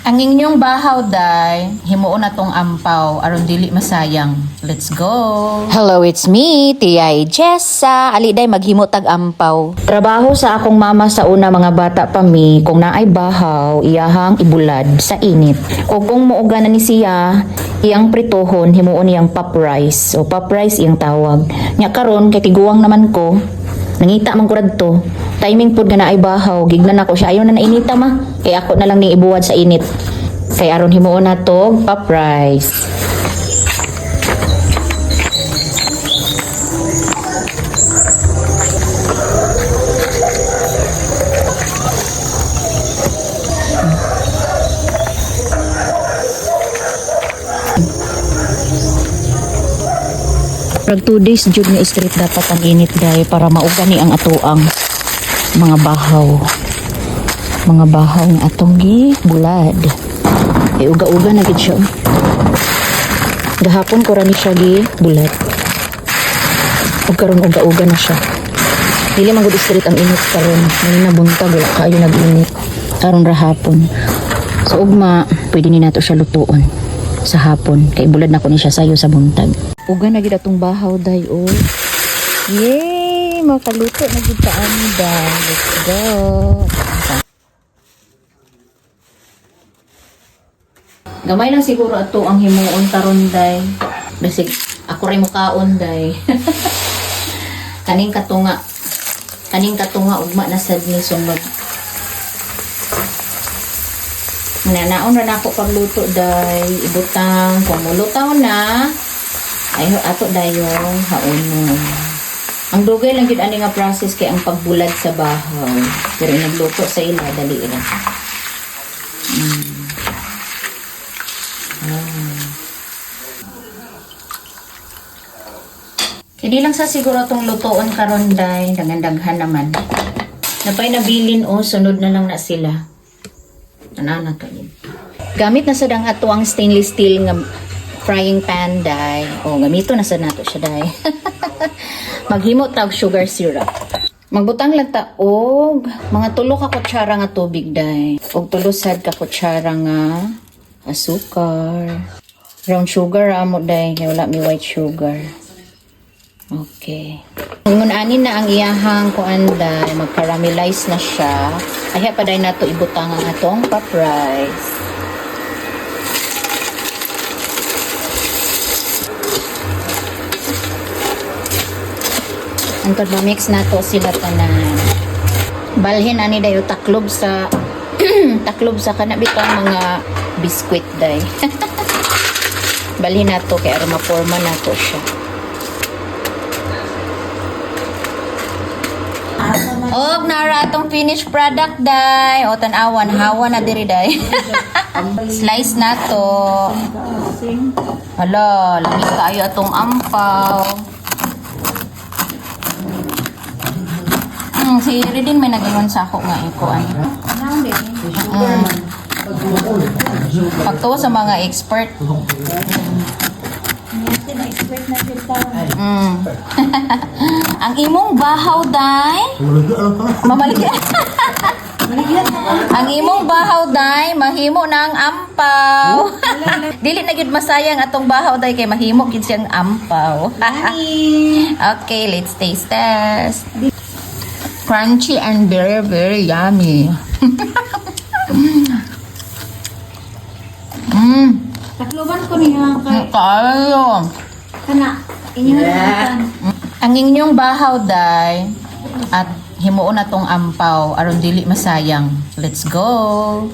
Ang inyong bahaw day, himuon na tong ampaw aron dili masayang. Let's go. Hello, it's me, Tiyay Jessa. Ali day maghimo tag ampaw. Trabaho sa akong mama sa una mga bata pa mi, kung naay bahaw, iyahang ibulad sa init. O kung muuga na ni siya, iyang pritohon, himuon iyang pop rice. O pop rice iyang tawag. Nya karon kay tiguang naman ko, nangita man ko radto. Timing pud nga naay bahaw, gignan ako siya. Ayaw na nainita ma. Kay ako na lang ning ibuwad sa init. Kay aron himuon na to pop rice. Pag 2 days jud ni street dapat ang init day para mauga ni ang atoang mga bahaw. Mga bahaw nga atong gibulad. Ay uga-uga na gid siya. Gahapon ko ra ni siya gibulad. Ug karon uga-uga na siya. Dili man gud street ang init karon. May buntag wala kaayo nag-init. Karon ra hapon. So ugma pwede ni nato siya lutuon sa hapon kay bulad na ko ni siya sayo sa buntag. Uga na gid atong bahaw day oh. Yay! Makaluto na gid ta ani day. Let's go. Gamay lang siguro ato ang himuon taron day. Basig ako ray mukaon day. Kaning katunga ugma na sad ni sumod. Nanaon ra nako pagluto day, ibutang kung mulutaw na ay ato dayong haunon. Ang dugay lang gid ani nga process kay ang pagbulad sa bahaw. Pero nagluto sa ila dali ra. Hindi lang sa siguro tong lutoon karon day, daghan naman. Napay nabilin o sunod na lang na sila. Anana to yun. Gamit na sad ang ato ang stainless steel nga frying pan day. O gamito na sad nato siya day. Maghimo tag sugar syrup. Magbutang lang ta og mga 3 ka kutsara nga tubig day. Og 3 sad ka kutsara nga asukar. Brown sugar amo day, kay wala mi white sugar. Okay. Ngun ani na ang iyahang kuanda, mag-caramelize na siya. Ay pa day nato ibutang ang atong pop rice. Antod ma-mix nato sila tanan. Balhin ani dayo taklob sa taklob sa kana bitang mga biskwit day. Balhin nato kay aron ma-forma nato siya. Og nara atong finished product day. O tan-awan hawa na diri day. Slice nato. Hala, lami kayo atong ampaw. Si Redin may nag-iwan sa ako nga ikuan. Pagtuwa sa mga expert. Ang imong bahaw day mamaligya. Ang imong bahaw day mahimo na ang ampaw. Dili na gid masayang atong bahaw day kay mahimo gid siyang ampaw. Okay, let's taste test. Crunchy and very very yummy. Takloban ko niya kay Kayo. kana inyo na. Ang inyong bahaw day at himuon na tong ampaw aron dili masayang. Let's go.